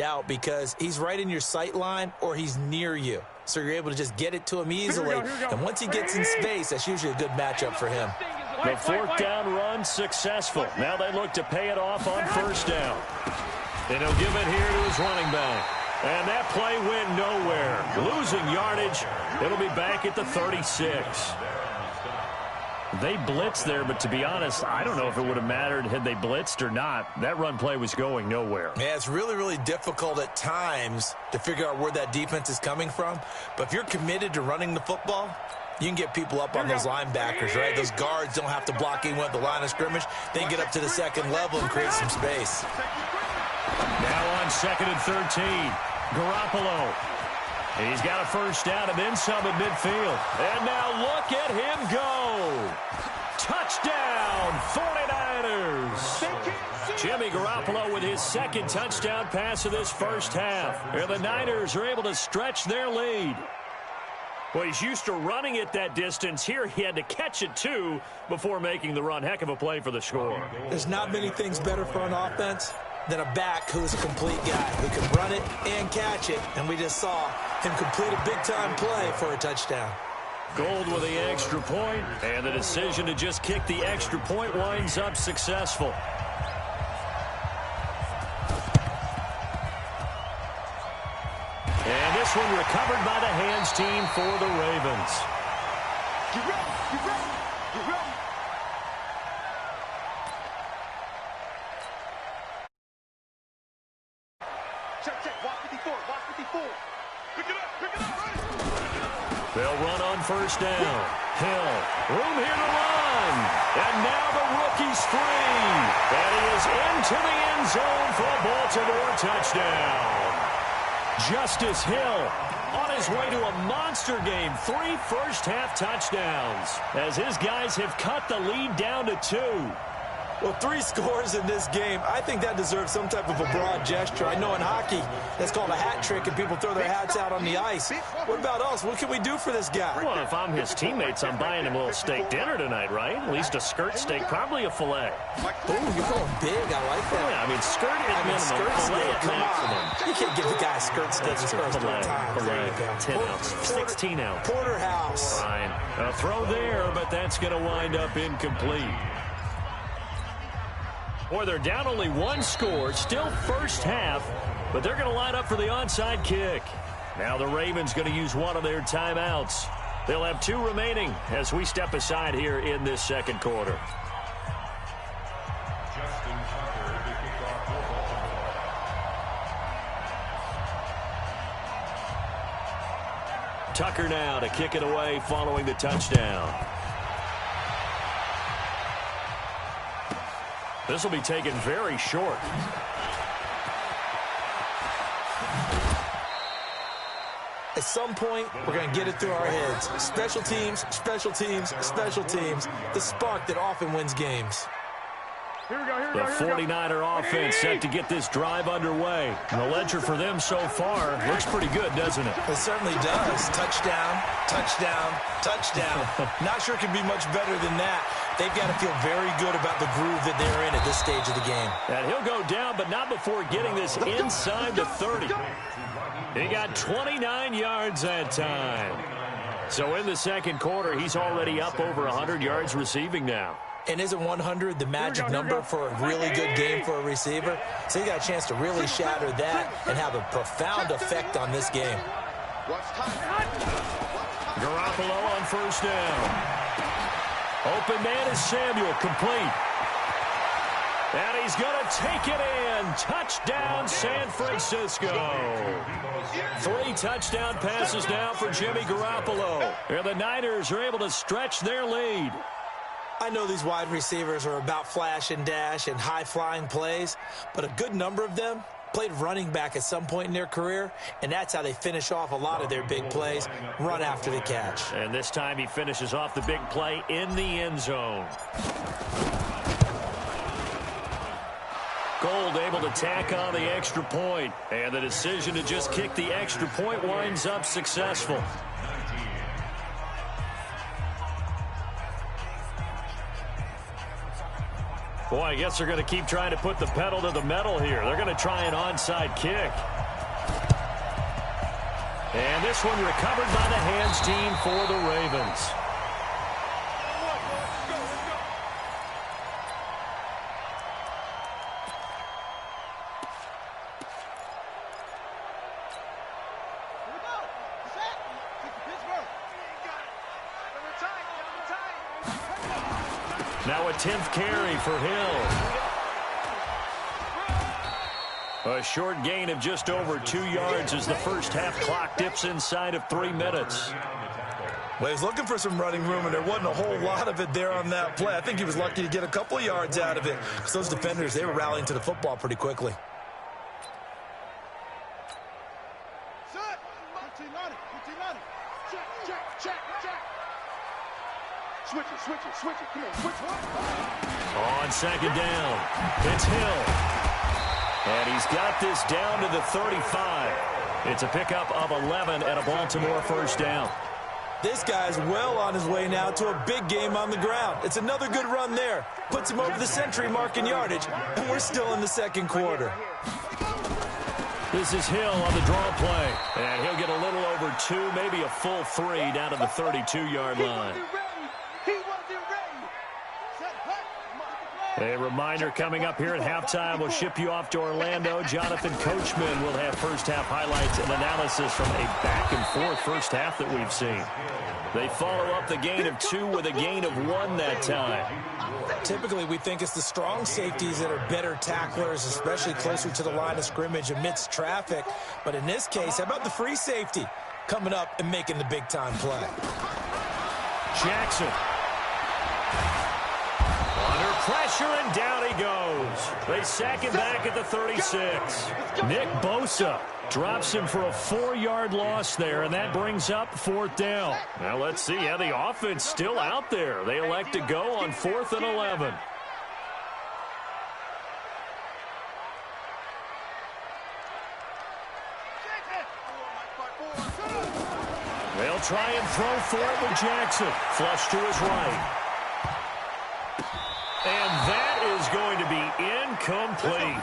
out because he's right in your sight line or he's near you. So you're able to just get it to him easily. Here we go. And once he gets in space, that's usually a good matchup for him. The fourth down run successful. Now they look to pay it off on first down. And he'll give it here to his running back. And that play went nowhere. Losing yardage. It'll be back at the 36. They blitzed there, but to be honest, I don't know if it would have mattered had they blitzed or not. That run play was going nowhere. Yeah, it's really, really difficult at times to figure out where that defense is coming from. But if you're committed to running the football, you can get people up on those linebackers, right? Those guards don't have to block even at the line of scrimmage. They can get up to the second level and create some space. Now on 2nd and 13, Garoppolo. He's got a first down and then some at midfield. And now look at him go. Touchdown, 49ers. Jimmy Garoppolo with his second touchdown pass of this first half. And the Niners are able to stretch their lead. Well, he's used to running it that distance. Here he had to catch it, too, before making the run. Heck of a play for the score. There's not many things better for an offense than a back who's a complete guy who can run it and catch it. And we just saw him complete a big-time play for a touchdown. Gold with the extra point, and the decision to just kick the extra point winds up successful. And this one recovered by the hands team for the Ravens. Get ready, get ready, get ready. Check, watch 54, watch 54. Pick it up, right. They'll run on first down. Hill, room here to run. And now the rookie's free. And he is into the end zone for a Baltimore touchdown. Justice Hill on his way to a monster game. 3 first-half touchdowns as his guys have cut the lead down to 2. Well, 3 scores in this game. I think that deserves some type of a broad gesture. I know in hockey, that's called a hat trick, and people throw their hats out on the ice. What about us? What can we do for this guy? Well, if I'm his teammates, I'm buying him a little steak dinner tonight, right? At least a skirt steak, probably a filet. Ooh, you're going big. I like that. Yeah, I mean, skirt at minimum, skirt filet steak, at come maximum. on. You can't give the guy a skirt steak his first Filet, time. There you go. 10 ounce, 16 ounce. Porterhouse. Fine. A throw there, but that's going to wind up incomplete. Boy, they're down only 1 score, still first half, but they're going to line up for the onside kick. Now the Ravens going to use one of their timeouts. They'll have 2 remaining as we step aside here in this second quarter. Tucker now to kick it away following the touchdown. This will be taken very short. At some point, we're going to get it through our heads. Special teams, special teams, special teams. The spark that often wins games. Here we go. The 49er offense set to get this drive underway. And the ledger for them so far looks pretty good, doesn't it? It certainly does. Touchdown, touchdown, touchdown. Not sure it can be much better than that. They've got to feel very good about the groove that they're in at this stage of the game. And he'll go down, but not before getting this inside the 30. He got 29 yards that time. So in the second quarter, he's already up over 100 yards receiving now. And isn't 100 the magic number for a really good game for a receiver? So he got a chance to really shatter that and have a profound effect on this game. Garoppolo on first down. Open man is Samuel, complete. And he's going to take it in. Touchdown, San Francisco. 3 touchdown passes now for Jimmy Garoppolo. And the Niners are able to stretch their lead. I know these wide receivers are about flash and dash and high-flying plays, but a good number of them played running back at some point in their career, and that's how they finish off a lot of their big plays, run after the catch. And this time he finishes off the big play in the end zone. Gold able to tack on the extra point, and the decision to just kick the extra point winds up successful. Boy, I guess they're going to keep trying to put the pedal to the metal here. They're going to try an onside kick. And this one recovered by the hands team for the Ravens. Now a 10th carry for Hill. A short gain of just over 2 yards as the first half clock dips inside of 3 minutes. Well, he was looking for some running room, and there wasn't a whole lot of it there on that play. I think he was lucky to get a couple of yards out of it, because those defenders, they were rallying to the football pretty quickly. Switch it. Come on, switch one. On second down, it's Hill. And he's got this down to the 35. It's a pickup of 11 and a Baltimore first down. This guy's well on his way now to a big game on the ground. It's another good run there. Puts him over the century mark in yardage, and we're still in the second quarter. This is Hill on the draw play. And he'll get a little over 2, maybe a full 3 down to the 32-yard line. A reminder coming up here at halftime. We'll ship you off to Orlando. Jonathan Coachman will have first-half highlights and analysis from a back-and-forth first half that we've seen. They follow up the gain of 2 with a gain of 1 that time. Typically, we think it's the strong safeties that are better tacklers, especially closer to the line of scrimmage amidst traffic. But in this case, how about the free safety coming up and making the big-time play? Jackson. Under pressure, and down he goes. They sack him back at the 36. Nick Bosa drops him for a 4-yard loss there, and that brings up 4th down. Now let's see how the offense still out there. They elect to go on 4th and 11. They'll try and throw for it with Jackson. Flush to his right. And that is going to be incomplete.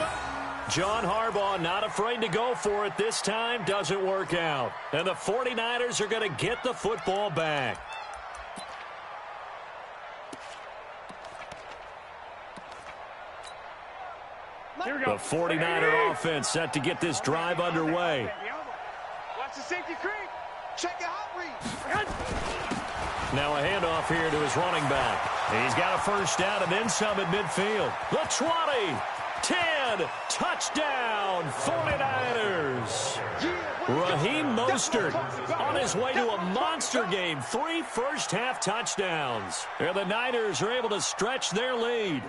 John Harbaugh not afraid to go for it this time. Doesn't work out. And the 49ers are going to get the football back. The 49er offense set to get this drive underway. Watch the safety creep. Check it out, read. Now a handoff here to his running back. He's got a first down and then some at midfield. The 20, 10, touchdown, 49ers. Raheem Mostert on his way to a monster game. 3 first-half touchdowns. And the Niners are able to stretch their lead.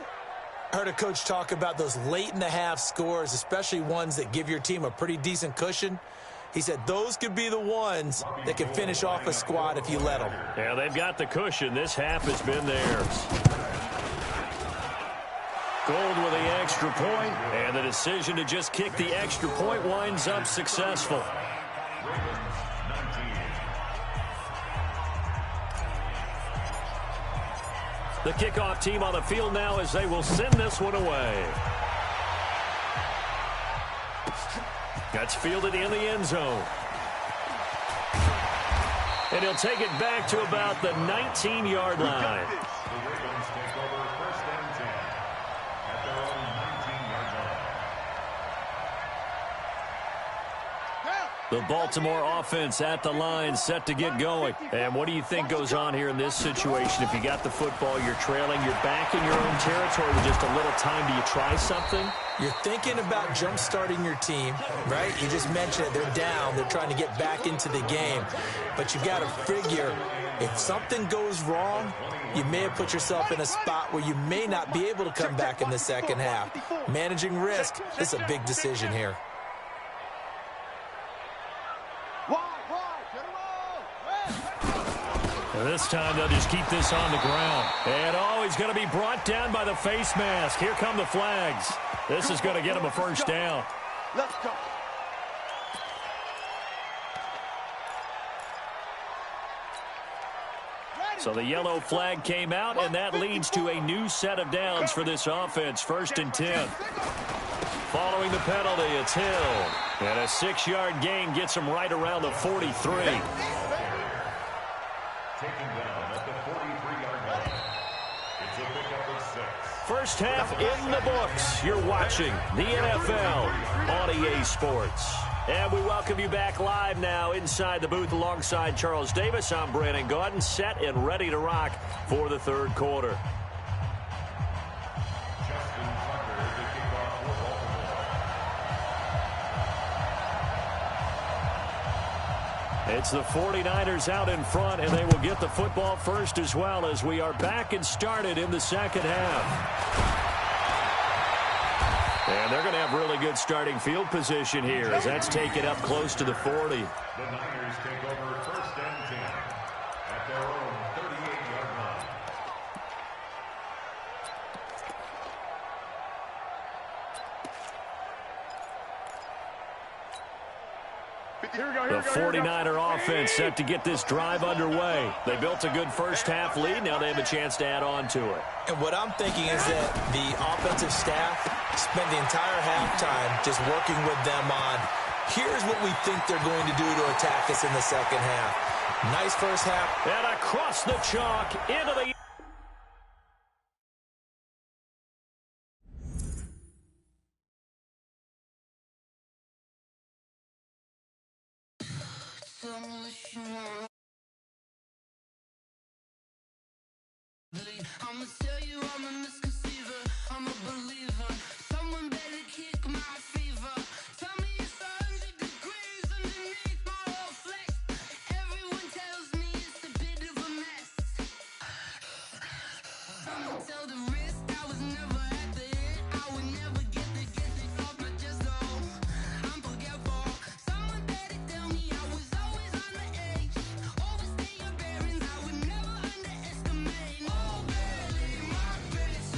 I heard a coach talk about those late-in-the-half scores, especially ones that give your team a pretty decent cushion. He said those could be the ones that can finish off a squad if you let them. Yeah, they've got the cushion. This half has been theirs. Gold with the extra point, and the decision to just kick the extra point winds up successful. The kickoff team on the field now as they will send this one away. That's fielded in the end zone. And he'll take it back to about the 19-yard line. The Baltimore offense at the line, set to get going. And what do you think goes on here in this situation? If you got the football, you're trailing, you're back in your own territory with just a little time. Do you try something? You're thinking about jump-starting your team, right? You just mentioned it. They're down. They're trying to get back into the game. But you've got to figure, if something goes wrong, you may have put yourself in a spot where you may not be able to come back in the second half. Managing risk is a big decision here. And this time they'll just keep this on the ground. And he's going to be brought down by the face mask. Here come the flags. This is going to get him a first down. Let's go. So the yellow flag came out, and that leads to a new set of downs for this offense. 1st and 10. Following the penalty, it's Hill. And a 6-yard gain gets him right around the 43. Taken down at the 43-yard line. It's a pickup of 6. First half in the books. You're watching the NFL on EA Sports. And we welcome you back live now inside the booth alongside Charles Davis. I'm Brandon Gaudin, set and ready to rock for the 3rd quarter. It's the 49ers out in front, and they will get the football first as well as we are back and started in the 2nd half. And they're going to have really good starting field position here as that's taken up close to the 40. The Niners take over 1st and 10 at their own 38-yard line. The 49er offense set to get this drive underway. They built a good first half lead. Now they have a chance to add on to it. And what I'm thinking is that the offensive staff spent the entire halftime just working with them on, here's what we think they're going to do to attack us in the 2nd half. Nice first half. And across the chalk into the... I'ma tell you I'm a misconceiver, I'm a believer. Someone better kick my fever. Tell me it's 100 degrees underneath my whole flesh. Everyone tells me it's a bit of a mess. Someone tell the risk I was never at the end. I would never get it off my chest though. I'm forgetful. Someone better tell me I was always on the edge. Overstay your bearings, I would never underestimate. Oh, barely my grace.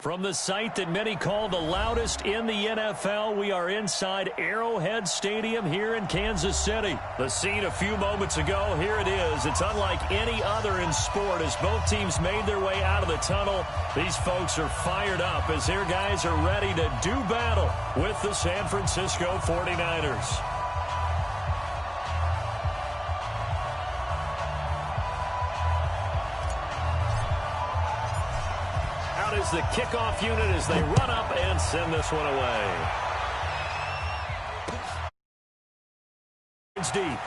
From the site that many call the loudest in the NFL, we are inside Arrowhead Stadium here in Kansas City. The scene a few moments ago, here it is. It's unlike any other in sport as both teams made their way out of the tunnel. These folks are fired up as their guys are ready to do battle with the San Francisco 49ers. Is the kickoff unit as they run up and send this one away. It's deep.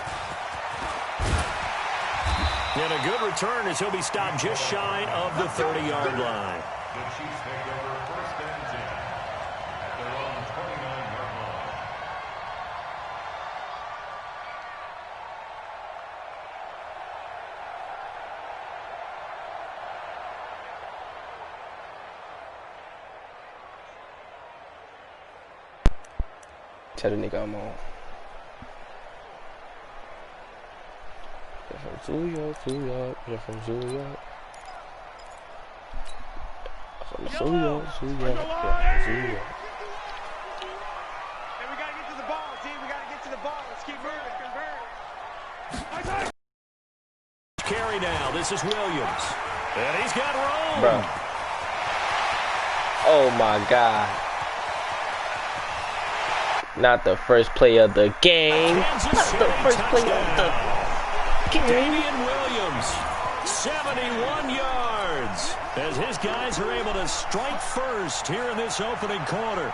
And a good return as he'll be stopped just shy of the 30-yard line. The Chiefs take over first and 10 at their own 29-yard line. Tell the nigga I'm on. From Zulia. From Zulia. From Zulia. And we gotta get to the ball, team. We gotta get to the ball. Let's keep moving. Carry now. This is Williams. And he's got room. Bro. Oh my God. Not the first play of the game. Not the first play of the game. Damian Williams, 71 yards. As his guys are able to strike first here in this opening quarter.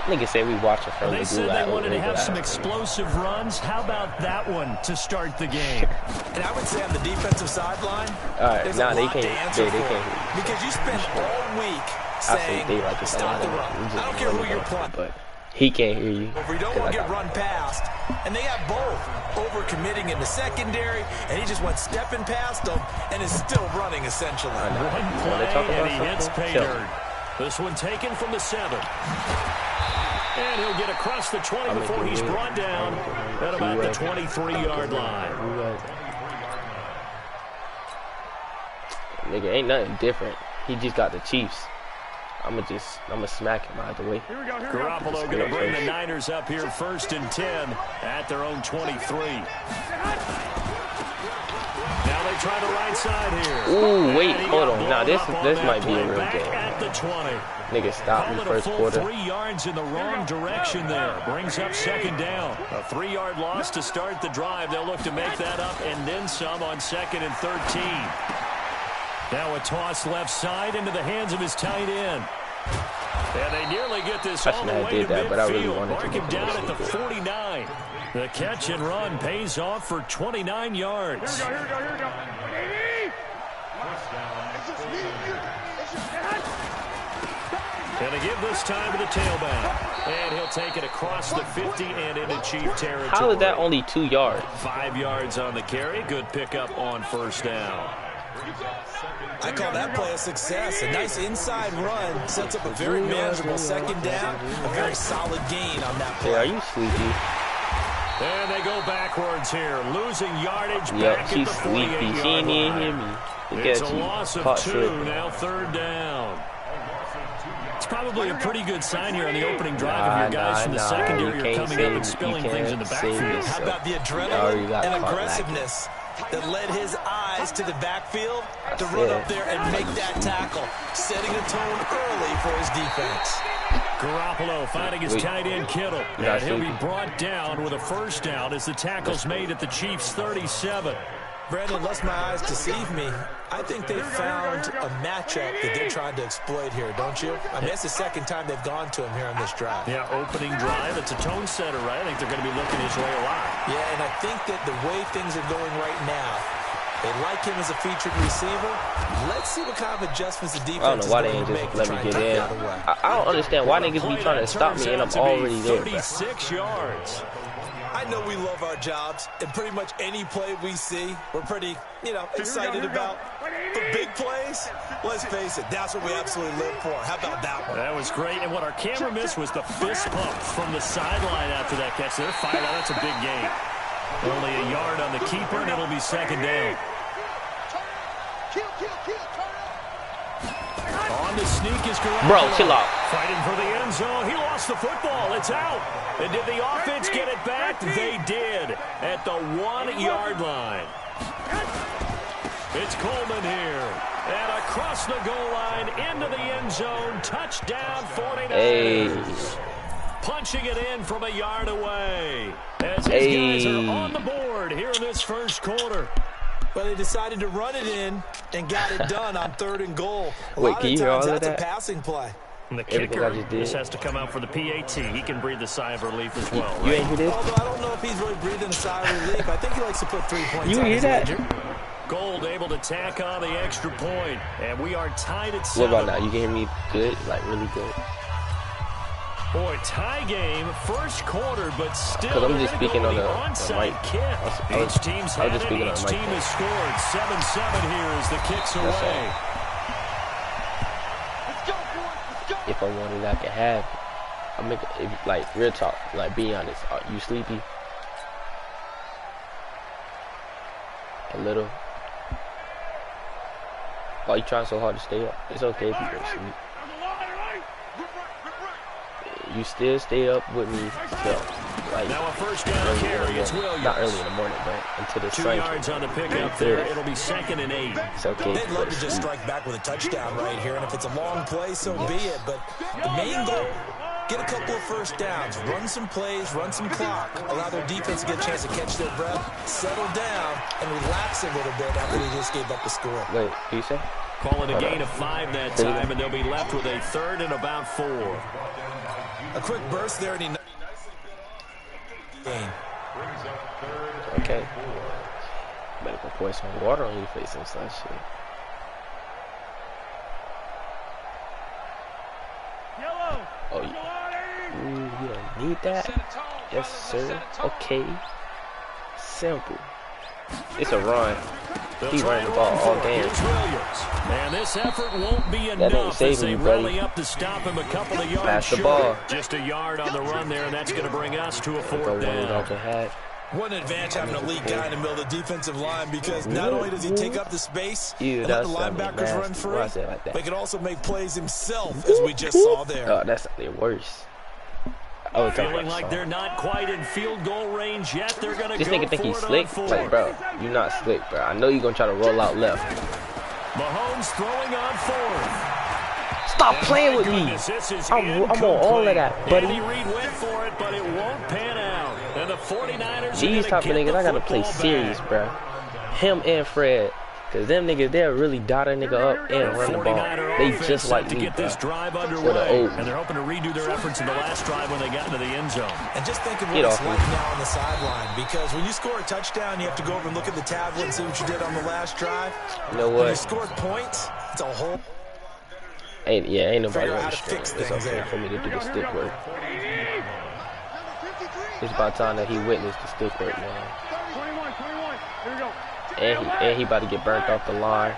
Nigga said we watching from They said they wanted to have some explosive runs. How about that one to start the game? And I would say on the defensive sideline, there's a lot to answer for. Because you spend all week saying, stop the run. I don't care who you're playing. But he can't hear you. If we don't want to get run past, and they got both over-committing in the secondary, and he just went stepping past them and is still running, essentially. One play, and he hits pay dirt. This one taken from the 7. And he'll get across the 20 before he's brought down at about the 23-yard line. Nigga, ain't nothing different. He just got the Chiefs. I'ma smack him out of the way. Garoppolo going to bring the Niners up here first and 10 at their own 23. Now they try the right side here. Ooh, wait, hold on. Now this might be a real game. At the 20. Nigga, stop me first quarter. 3 yards in the wrong direction there. Brings up second down. A 3-yard loss to start the drive. They'll look to make that up and then some on 2nd and 13. Now a toss left side into the hands of his tight end. And they nearly get this all the way to midfield. Mark him down at the 49. The catch and run pays off for 29 yards. Here we go. And to give this time to the tailback. And he'll take it across the 50 and into Chief territory. How is that only 2 yards? 5 yards on the carry. Good pickup on first down. I call that play a success. A nice inside run sets up a very manageable second down. A very solid gain on that play. Yeah, are you sleepy? And they go backwards here, losing yardage Yep, back at she's the sleepy. 48-yard She ain't even line. hear me. Look It's at a you. loss of Caught 2, slipping. now third down. It's probably a pretty good sign here on the opening drive of your guys from the secondary are coming up and spilling things in the backfield. How about the adrenaline and aggressiveness that led his eyes to the backfield to run up there and make that tackle, setting a tone early for his defense. Garoppolo finding his tight end Kittle. And he'll be brought down with a first down as the tackle's made at the Chiefs' 37. Brandon, lest my eyes deceive me, I think they found a matchup that they're trying to exploit here, don't you? I mean, it's the second time they've gone to him here on this drive. Yeah, opening drive. It's a tone setter, right? I think they're going to be looking his way a lot. Yeah, and I think that the way things are going right now, they like him as a featured receiver. Let's see what kind of adjustments the defense I don't know why they is ain't going to just make let me get in. I don't understand why niggas be trying to stop me and I'm already there. 36 yards. I know we love our jobs, and pretty much any play we see, we're pretty, excited about. But big plays, let's face it, that's what we absolutely live for. How about that one? That was great, and what our camera missed was the fist pump from the sideline after that catch. They're fired out. That's a big gain. Only a yard on the keeper, and it'll be second down. On on to sneak his Bro, chill out. Fighting for the end zone. He lost the football. It's out. And did the offense get it back? They did at the 1-yard line. It's Coleman here. And across the goal line into the end zone. Touchdown 49ers. Hey. Punching it in from a yard away. As his guys are on the board here in this first quarter. But they decided to run it in and got it done on 3rd and goal. Wait, can you hear all of That's that? a passing play. And the kicker just has to come out for the PAT. He can breathe a sigh of relief as well. You ain't hear this? Although I don't know if he's really breathing a sigh of relief. I think he likes to put 3 points You on hear his that? ledger. Gold able to tack on the extra point. And we are tied at What 7. about now? You can hear me good? Like, really good? Boy, tie game, first quarter, but still. Because I'm just speaking on the onside mic. kick. Each team's had it. Each team has scored. 7-7 here as the kicks away. If I wanted, I could have it. I make it, like, real talk. Like, be honest. Are you sleepy? A little. Why you trying so hard to stay up? It's okay if you go to sleep. You still stay up with me till, like, now a first down carry. It's Williams. Not early in the morning, but until the 2 sun yards on the pickup there. It'll be 2nd and 8. It's okay. They'd love to just strike back with a touchdown right here, and if it's a long play, so be it. But the main goal, get a couple of first downs, run some plays, run some clock, allow their defense to get a chance to catch their breath, settle down, and relax a little bit after they just gave up the score. Wait, what you say? Calling a gain of 5 that time, and they'll be left with a 3rd and about 4. A quick burst there, and he gain. Okay. Better go pour some water on your face and such shit. Oh, you don't need that? Yes, sir. Okay. Simple. It's a run. He running the ball all game. And this effort won't be enough as they rally up to stop him a couple of yards Pass the short. ball. Just a yard on the run there, and that's going to bring us to a 4th down. What an advantage having an elite guy in the middle of the defensive line, because not only does he take up the space and let the linebackers run free, but he can also make plays himself, as we just saw there. Oh, that's the worst. Feeling like they're not quite in field goal range yet. They're going to go this nigga think he's slick. 4 Like, bro, you're not slick, bro. I know you're going to try to roll out left. Mahomes throwing on 4th. Stop playing with me. I'm on all of that, buddy. Andy Reid went for it, but it won't pan out. And the 49ers These type of niggas, I got to play serious, bro. Him and Fred. Because them niggas, they'll really dot a nigga up and run the ball. They just like to me, get this drive underway. And they're hoping to redo their efforts in the last drive when they got into the end zone. And just think of what it's like now on the sideline. Because when you score a touchdown, you have to go over and look at the tablet and see what you did on the last drive. You know what? When you scored points, it's a whole... Ain't nobody on the string. It's okay for me to do the stick work. It's about time that he witnessed the stick work, man. 21. Here we go. And he about to get burnt off the line.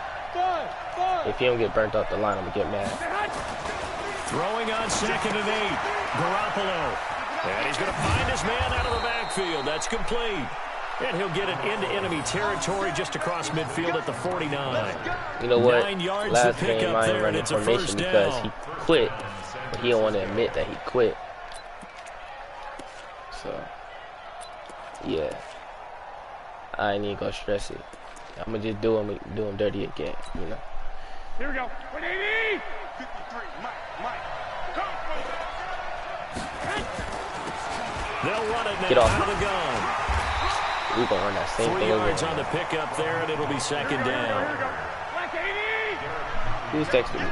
If he don't get burnt off the line, I'm gonna get mad. Throwing on 2nd and 8. Garoppolo. And he's gonna find his man out of the backfield. That's complete. And he'll get it into enemy territory just across midfield at the 49. You know what? 9 yards Last to pick game up I ain't there, and running it's a formation first because down. he quit. But he don't want to admit that he quit. So, yeah. I ain't even gonna stress it. I'm gonna just do him dirty again, you know. Here we go. 180. 53. Mike. They'll run it now. Get off. Out of the gun. We gonna run that same 3 thing yards again. on the pickup there, and it'll be 2nd down. Who's texting me?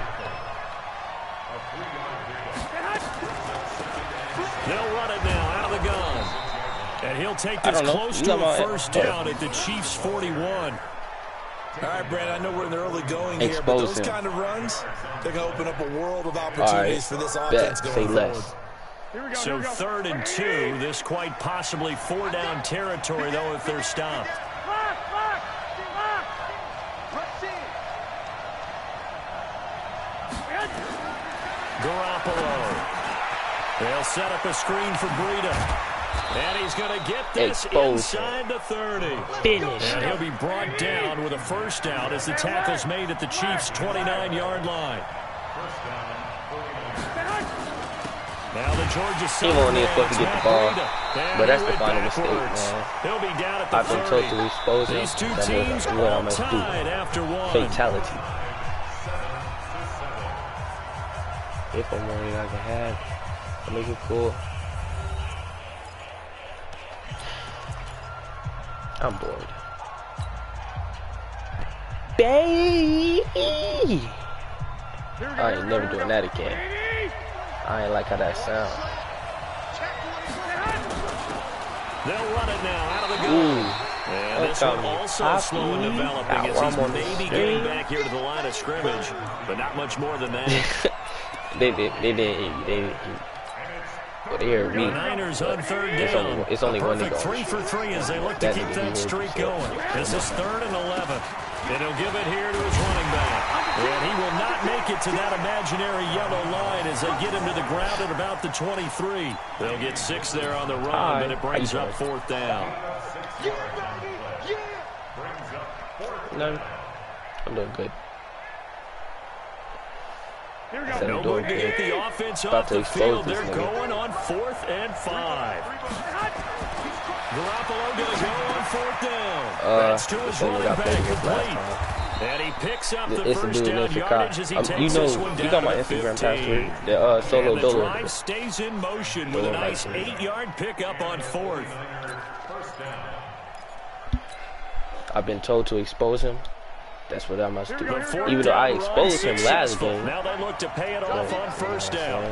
They'll run it now out of the gun. And he'll take this close to a first down at the Chiefs' 41. All right, Brandon, I know we're in the early going here, but those kind of runs, they're going to open up a world of opportunities for this offense going forward. So 3rd and 2, this quite possibly 4-down territory, though, if they're stopped. Garoppolo. They'll set up a screen for Breida. And he's going to get this inside the 30. And he'll be brought down with a first down as the tackle's made at the Chiefs' 29-yard line. Now the Georgia He won't even supposed to get the ball, but that's the final mistake, man. He'll be down at the I've been told to expose him. These two That teams is what I all must do. tied after one. Fatality. If I'm worried I can have, I'll make it cool. I'm bored. Baby! I ain't never doing that again. I ain't like how that sounds. They'll run it now out of the gun. Ooh. And this one also slow in developing as he's maybe getting back here to the line of scrimmage, but not much more than that. They heard me. Niners on third down. It's only one perfect nigga. 3 for 3 as they look to keep that streak going. This is 3rd and 11. And he'll give it here to his running back. And he will not make it to that imaginary yellow line as they get him to the ground at about the 23. They'll get 6 there on the run, but it brings up 4th down. No, I'm doing good. No move to get the offense off the field. They're going on 4th and 5. Garoppolo going to go on 4th down. That's to his running back complete. And he picks up the first down yardage as he takes this one down you got my to Instagram 15. page, the solo and the dolo. drive stays in motion with a nice 8-yard pickup on 4th. I've been told to expose him. That's what I must do. Even though I exposed him last game. Now they look to pay it off on 1st down.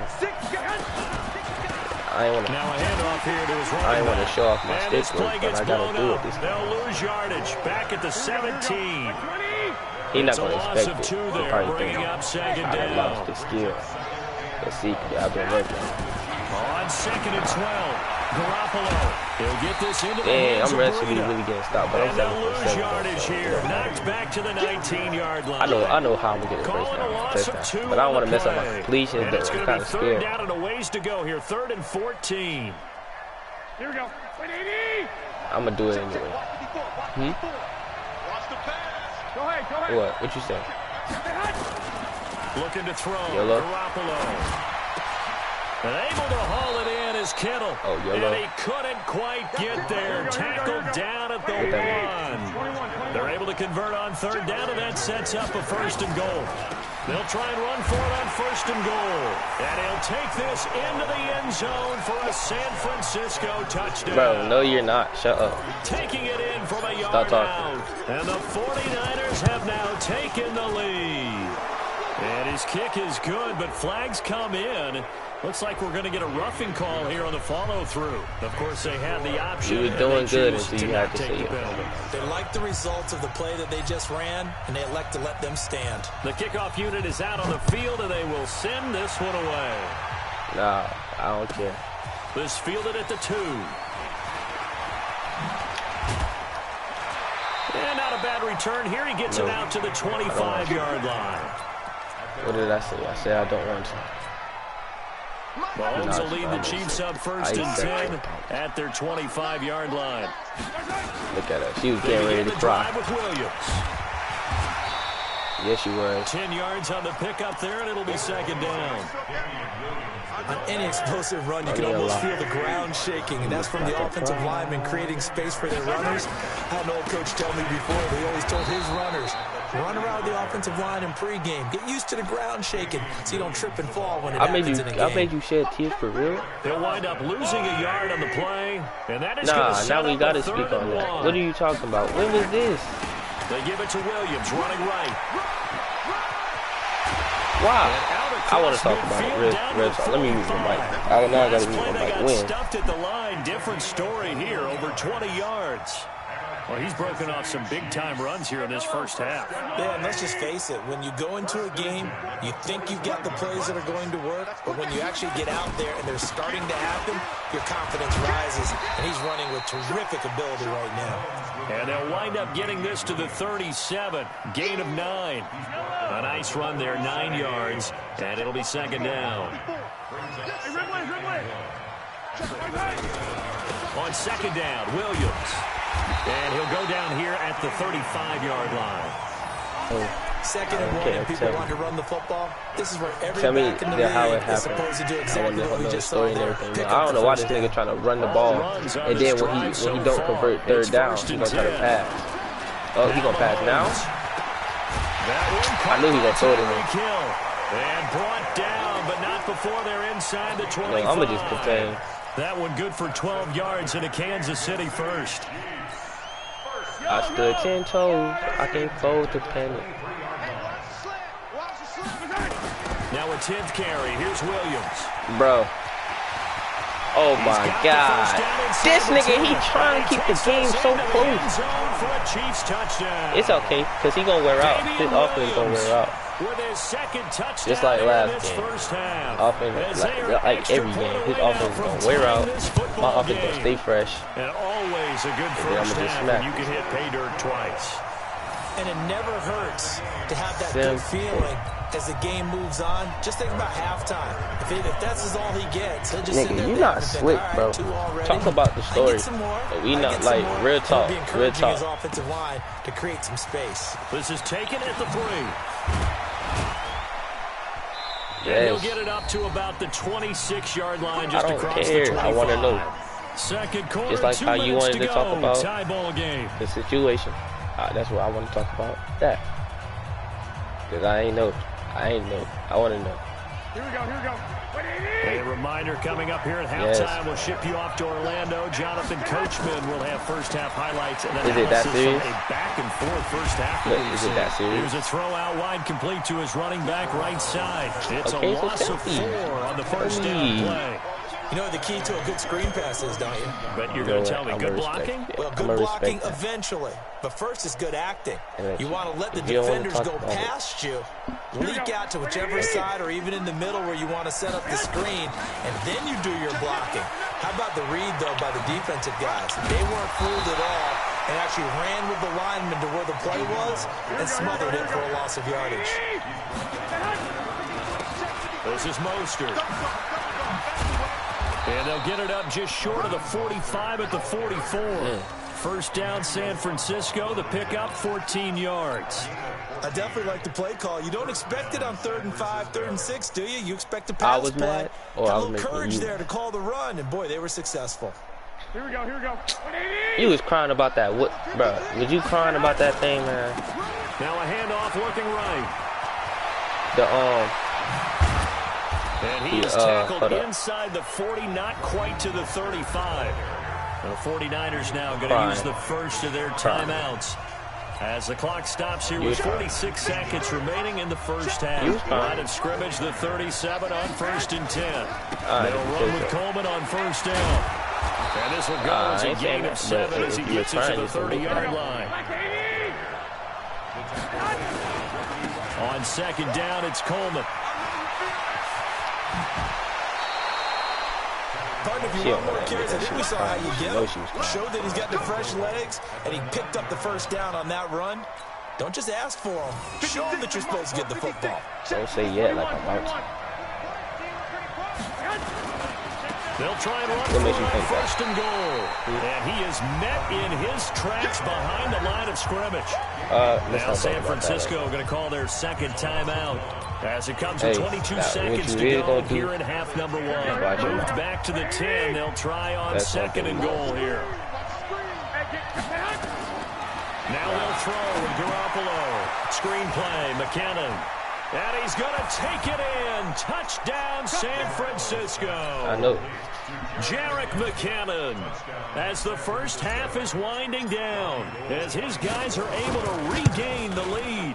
I ain't Now a handoff here to his running I ain't want to show off my and stick work, but I gotta do it this time. They'll lose yardage. Back at the 17. He's not It's a gonna loss expect of it. 2 He'll there, probably bringing think up 2nd I down. lost the skill. Let's see, I've been working. On 2nd and 12, Garoppolo. He'll get this into the hands I'm of ready to Breida. really getting stopped, but I'm And they'll 7 for lose 7. yardage So, here. Knocked back to the 19-yard line. I know how I'm gonna get it first Calling a down, loss of touchdown. 2 But I don't want to mess up my play. completions. And it's I'm going kind to of be 3rd scared. down and a ways to go here. 3rd and 14. Here we go. I'm gonna do it anyway. Watch the pass. Go ahead. What you say? Looking to throw. Yellow. Garoppolo. And able to haul it in is Kittle. Oh, yellow. And he couldn't quite get there. Tackled down at the 1. They're able to convert on 3rd down, and that sets up a 1st and goal. They'll try and run for it on 1st and goal. And he'll take this into the end zone for a San Francisco touchdown. Bro, no you're not. Shut up. Taking it in from a Stop yard talking. out. And the 49ers have now taken the lead. And his kick is good, but flags come in. Looks like we're going to get a roughing call here on the follow-through. Of course, they had the option. You were doing good until you had to say it. They like the results of the play that they just ran, and they elect to let them stand. The kickoff unit is out on the field, and they will send this one away. Nah, I don't care. This fielded at the 2. And not a bad return here. He gets it out to the 25-yard line. What did I say? I said I don't want to. Mahomes will lead the Chiefs up 1st and 10 at their 25-yard line. Look at her. She was getting ready to cry. With Williams. Yes, she was. 10 yards on the pickup there, and it'll be 2nd down. On any explosive run, you can almost feel the ground shaking, and that's from the offensive linemen creating space for their runners. I had an old coach tell me before, they always told his runners, run around the offensive line in pregame. Get used to the ground shaking so you don't trip and fall when it happens in a game. I made you shed tears for real? They'll wind up losing a yard on the play, and that is going to set now we up got to a 3rd speak on and that. 1. What are you talking about? When was this? They give it to Williams, running right. Wow. I want to talk about it real talk. Let me move my mic. Now I got to move my mic. When? Stuffed at the line. Different story here. Over 20 yards. Well, he's broken off some big-time runs here in this first half. Yeah, and let's just face it. When you go into a game, you think you've got the plays that are going to work, but when you actually get out there and they're starting to happen, your confidence rises, and he's running with terrific ability right now. And they'll wind up getting this to the 37. Gain of 9. A nice run there, 9 yards, and it'll be 2nd down. On 2nd down, Williams. And he'll go down here at the 35-yard line. Second and one, and people want to run the football. This is where every Tell me back in the how it league is happened. supposed to do I exactly want what to we know the just saw story and there. everything. Pick I up don't the know why first this nigga down. trying to run the ball, and then when he don't convert third down, he gonna try to pass. Oh, he gonna pass now? I knew he gonna throw it in there. And brought down, but not before they're inside the 25. No, I'm gonna just contain. That one good for 12 yards and a Kansas City first. I stood 10 toes. I can't fold to panic. Now a 10th carry. Here's Williams. Bro. Oh my God. This nigga, he trying to keep the game so close. It's okay, because he gonna wear out. His offense gonna wear out. Just like last game. Offense, like every game. His offense is gonna wear out. My offense gonna stay fresh. And always a good first half when you can hit pay dirt twice. And it never hurts to have that good feeling as the game moves on. Just think about halftime. If that's all he gets, he'll just nigga, you not slick, bro. Talk about the story. But we not like real talk. Real talk. His offensive line to create some space. This is taken at the 3. Yes. And he'll get it up to about the 26-yard line just across the 25. I want to know. Second quarter, just like how you wanted to talk about tie ball game. The situation. That's what I want to talk about. That. Because I ain't know. I want to know. Here we go. A reminder coming up here at halftime. We'll ship you off to Orlando. Jonathan Coachman will have first half highlights and analysis. Is it that serious? A back and forth first half. Is it that serious? Here's a throw out wide complete to his running back right side. It's a loss of 4 on the first down play. You know what the key to a good screen pass is, don't you? But you're going to tell me good blocking? Well, good blocking eventually. But first is good acting. You want to let the defenders go past you, leak out to whichever side or even in the middle where you want to set up the screen, and then you do your blocking. How about the read, though, by the defensive guys? They weren't fooled at all and actually ran with the lineman to where the play was and smothered it for a loss of yardage. This is Mostert. And they'll get it up just short of the 45 at the 44. First down, San Francisco. The pickup, 14 yards. I definitely like the play call. You don't expect it on 3rd and 5, 3rd and 6, do you? You expect a pass play. Mad. Had a little courage there to call the run, and boy, they were successful. Here we go. You was crying about that. What, bro? Was you crying about that thing, man? Now a handoff looking right. And he is tackled inside the 40, not quite to the 35. The 49ers now going to use the first of their timeouts as the clock stops here with 46 seconds remaining in the first half. Line of scrimmage, the 37 on 1st and 10. They'll run with Coleman on first down. And this will go as a gain of 7 as he gets it to the 30-yard line. On second down, it's Coleman. Pardon if you want more carries. I think we saw how you get him. Showed that he's got the fresh legs, and he picked up the first down on that run. Don't just ask for him. Show him that you're supposed to get the football. Don't say yeah like I'm about to. They'll try and run for first and goal. And he is met in his tracks behind the line of scrimmage. Now San Francisco going to call their second timeout. As it comes with 22 seconds to go here in half number 1. Moved back to the 10. They'll try on second and goal here. Now they'll throw with Garoppolo. Screen play, McKinnon. And he's going to take it in. Touchdown, San Francisco. I know. Jerick McKinnon, as the first half is winding down, as his guys are able to regain the lead.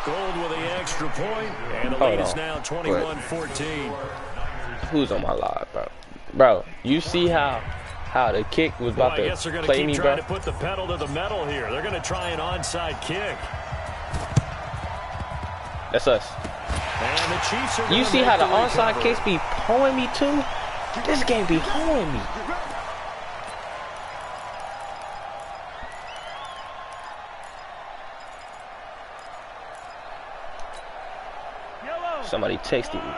Gold with the extra point, and the lead is now 21-14. Who's on my live, bro? Bro, you see how the kick was about to play me, bro? I guess they're going to keep trying to put the pedal to the metal here. They're going to try an onside kick. That's us. And the Chiefs are you see how the onside kicks be hoeing me too? This game be hoeing me. Somebody texted me.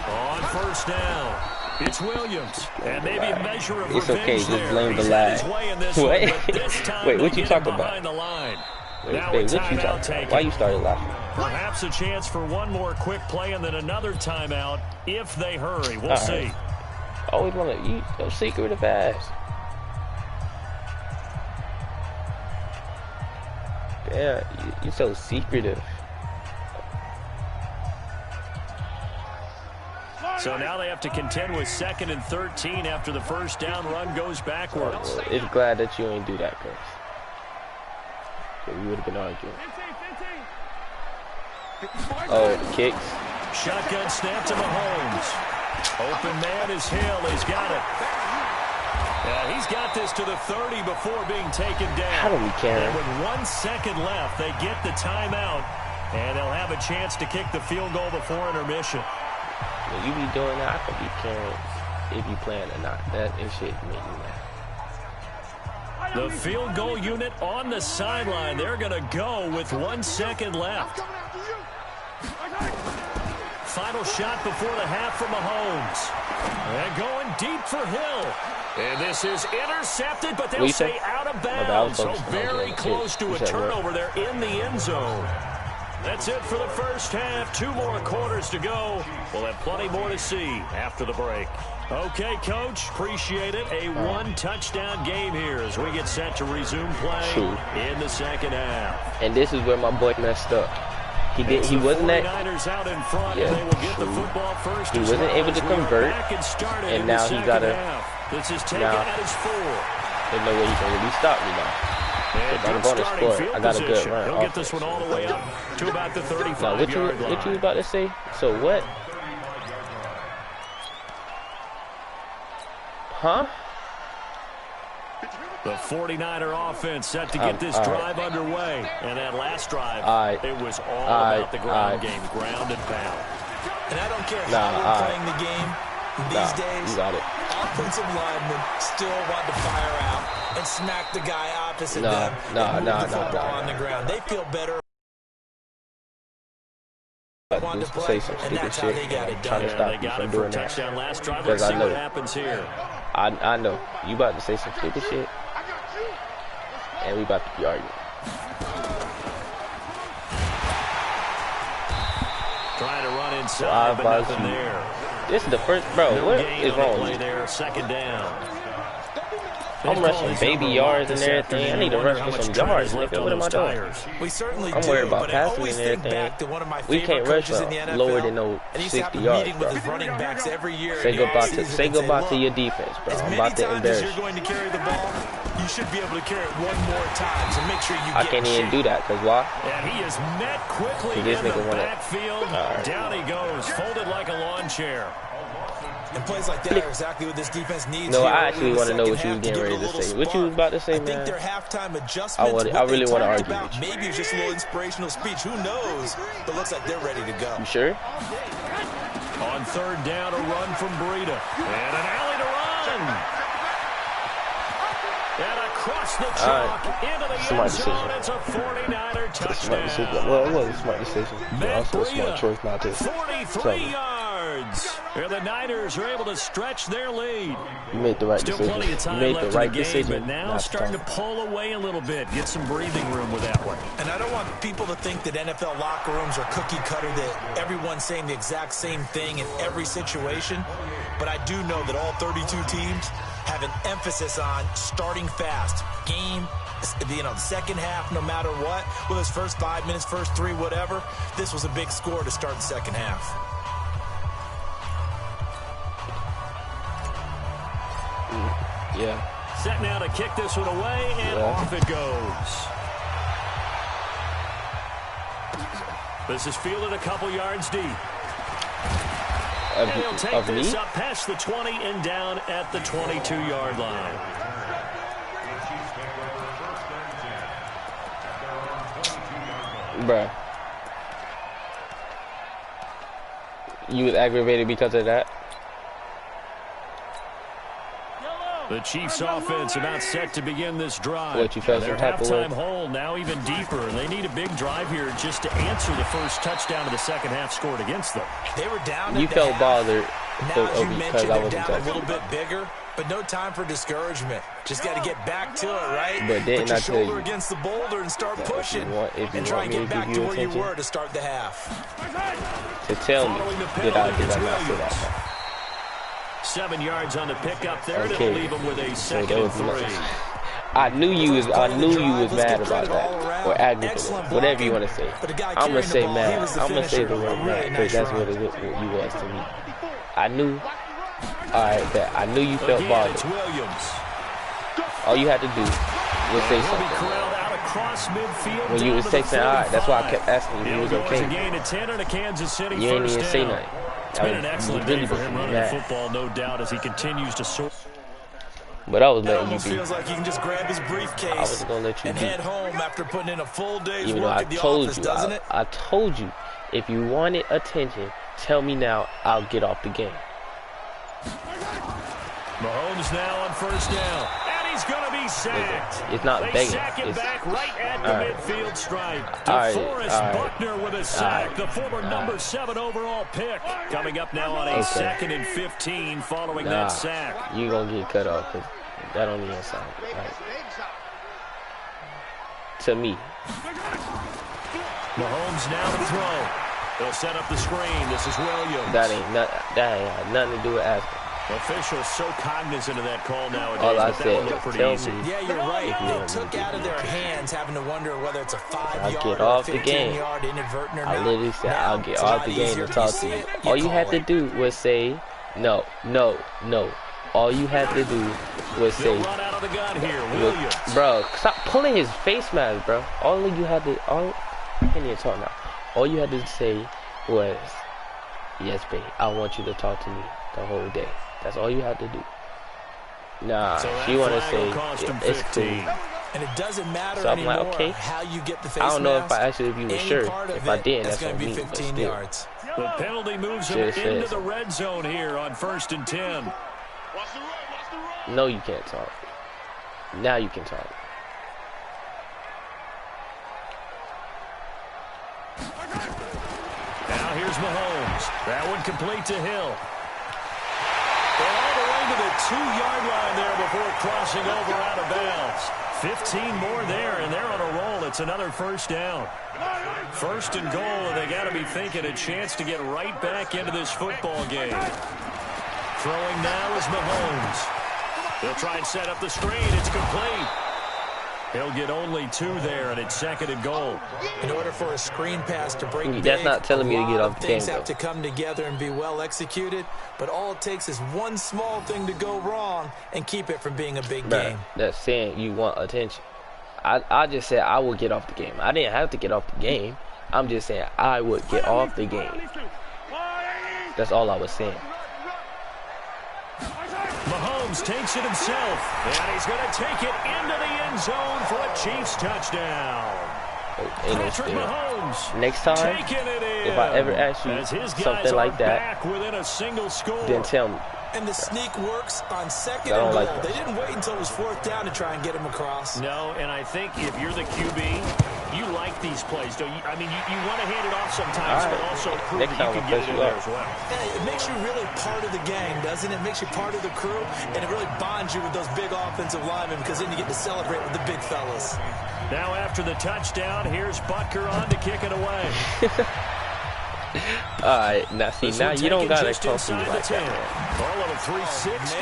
On first down, It's Williams, and maybe a measure of it's okay, just there. blame the He's lag. his way in this Wait, one, but this time wait, what they you get talking him about? behind the line. Wait, Now what a you timeout talking taken. about? Why you started laughing? Perhaps a chance for one more quick play and then another timeout if they hurry. We'll see. Always want to eat so secretive ass. Yeah, you so secretive. So now they have to contend with 2nd and 13 after the first down run goes backwards. Well, it's glad that you ain't do that, Chris. We would have been arguing. Oh, kicks. Shotgun snap to Mahomes. Open man is Hill. He's got it. He's got this to the 30 before being taken down. How do we care? And with 1 second left, they get the timeout, and they'll have a chance to kick the field goal before intermission. When you be doing that, I could be caring if you playing or not. That shit make me mad. The field goal unit on the sideline. They're going to go with 1 second left. Final shot before the half for Mahomes. And going deep for Hill. And this is intercepted, but they'll say out of bounds. So very close to a turnover there in the end zone. That's it for the first half. 2 more quarters to go. We'll have plenty more to see after the break. Okay, Coach, appreciate it. A 1-touchdown game here as we get set to resume play in the second half. And this is where my boy messed up. He wasn't that. Out in front, Yeah, they will get the football first. He wasn't able to convert, and now he got to. This is taken at his 4. There's no way he can really stop me now. If I'm going to score, I got a good run. He'll get this one all the way up to about the 35-yard line. What you about to say? So what? Huh? The 49er offense set to get this drive underway. And that last drive, it was all about the ground game, ground and pound. And I don't care how we're playing the game these days. You got it. Offensive linemen still want to fire out and smack the guy opposite them and move the football on the ground. They feel better. To say some stupid shit. I'm trying to stop you from doing that. Because I know. What happens here. I know. You about to say some stupid shit. And we about to be arguing. Trying to run inside, but nothing there. This is the first, bro. What is wrong with you? There, second down. I'm rushing baby yards and everything. I need to rush for some yards, nigga. What am I doing? We certainly I'm worried about passing and everything. We can't rush for lower than no 60 yards, bro. Say goodbye to your defense, bro. I'm about to embarrass you. You should be able to carry it one more time to make sure you get I can't even do that, because why? And he is met quickly in the backfield. Down he goes, folded like a lawn chair. And plays like that are exactly what this defense needs. No, I actually want to know what you was getting ready to say. What you was about to say, man? I think their halftime adjustments. I really want to argue with you. Maybe it's just a little inspirational speech. Who knows? But it looks like they're ready to go. You sure? On third down, a run from Breida. And an alley to run. And across the chalk into the end zone. It's a 49er touchdown. Well, it was a smart decision. But also a smart choice not to. 43 yards. And the Niners are able to stretch their lead. You made the right decision. Still plenty of time you made left the right in the game, decision. but now starting to pull away a little bit. Get some breathing room with that one. And I don't want people to think that NFL locker rooms are cookie cutter, that everyone's saying the exact same thing in every situation. But I do know that all 32 teams have an emphasis on starting fast. Game, the second half, no matter what, whether it's first 5 minutes, first 3, whatever, this was a big score to start the second half. Yeah. Set now to kick this one away, and off it goes. This is fielded a couple yards deep. And he'll take this up past the 20 and down at the 22-yard line. Bruh. You was aggravated because of that? The Chiefs' offense about set to begin this drive. What, you felt some type of way? Their halftime hole now even deeper. They need a big drive here just to answer the first touchdown of the second half scored against them. They were down. You felt bothered Now, as you because mentioned, I they're wasn't down a touching. little bit bigger, but no time for discouragement. Just got to get back to it, right? But didn't Put your I tell shoulder you against the boulder and start pushing. if you And try want and me get to back give to you where you attention, were to start the half. to tell me Following the did I penalty, not it's say Williams. that? 7 yards on the pickup there. Okay. It'll leave him with a So second that and was 3. nothing. I knew you was mad about that, or aggravated, whatever you want to say. I'm gonna say mad. I'm gonna say the word mad because that's what you was to me. I knew. All right, that I knew you felt Again, bothered. it's Williams. All you had to do was say He'll be something. corralled out across midfield. When you down was to the texting, all right, that's why I kept 35. asking you if you was He'll go as a okay. gain of 10 and a Kansas City You ain't first even say down. nothing. It's been an excellent day for him running the mad. football, no doubt, as he continues to soar. But I was It letting you almost be. feels like he can just grab his I briefcase was gonna let you and be. head home after putting in a full day's Even though work I at the told office, you, doesn't it? I told you, if you wanted attention, tell me now. I'll get off the game. Mahomes now on first down. And he's going to be sacked. It's not They begging. sack him It's, back right at the all right. midfield stripe. All right, DeForest all right. Buckner with a sack, right. the former number 7 overall pick. Coming up now on a Okay. 2nd and 15 following Nah, that sack. you gonna get cut off because that don't even sound right. To me, Mahomes now to throw. They'll set up the screen. This is Williams. that ain't nothing to do with asking. Officials so cognizant of that call nowadays. All I but that one said, looked pretty tell easy. me. Yeah, you're right. Yeah. They took out of their hands having to wonder whether it's a 5-yard get or a off the game. 15-yard inadvertent or not. I literally said Now, I'll get it's a off lot the game easier to if you talk see to you. it, All you call had to it. do was say no. All you had to do was say, They'll run out of the gun here. Williams. bro, stop pulling his face mask, bro. I can't even talk now. All you had to say was, yes, babe, I want you to talk to me the whole day. That's all you had to do. Nah, So that she want to flag say, will cost him it's 15. cool. And it doesn't matter So I'm anymore like, okay. how you get the face I don't know if mask. I asked you if you were Any sure. part of If I it, didn't, it's that's going on to be me. But 15 still. yards. The penalty moves him Should've said into the something. red zone here on 1st and 10. Watch the run, watch the run. No, you can't talk. Now you can talk. Now here's Mahomes. That one complete to Hill. And all the way to the 2-yard line there before crossing over out of bounds. 15 more there, and they're on a roll. It's another first down. 1st and goal, and they got to be thinking a chance to get right back into this football game. Throwing now is Mahomes. They'll try and set up the screen. It's complete. He'll get only 2 there, and it's 2nd and goal. In order for a screen pass to break That's big, not telling me to get a lot off of the things game, have though. to come together and be well executed, but all it takes is one small thing to go wrong and keep it from being a big Bruh, game. that's saying you want attention. I just said I would get off the game. I didn't have to get off the game. I'm just saying I would get off the game. That's all I was saying. Mahomes takes it himself, and he's going to take it into the end zone for a Chiefs touchdown. Ain't no Patrick still. Mahomes Next time, taking it in. if I ever ask you As his guys something are like that, back within a single score. then tell me. And the sneak works on 2nd I don't and goal. like that. They didn't wait until it was 4th down to try and get him across. No, and I think if you're the QB, you like these plays, don't you? I mean, you want to hand it off sometimes, All right. but also prove Next that you time can I'll get it push in you there up. as well. Yeah, it makes you really part of the gang, doesn't it? It makes you part of the crew, and it really bonds you with those big offensive linemen because then you get to celebrate with the big fellas. Now after the touchdown, here's Butker on to kick it away. All right, now see, This now one you don't taken gotta just talk to me inside the like 10. that. Ball of a 360.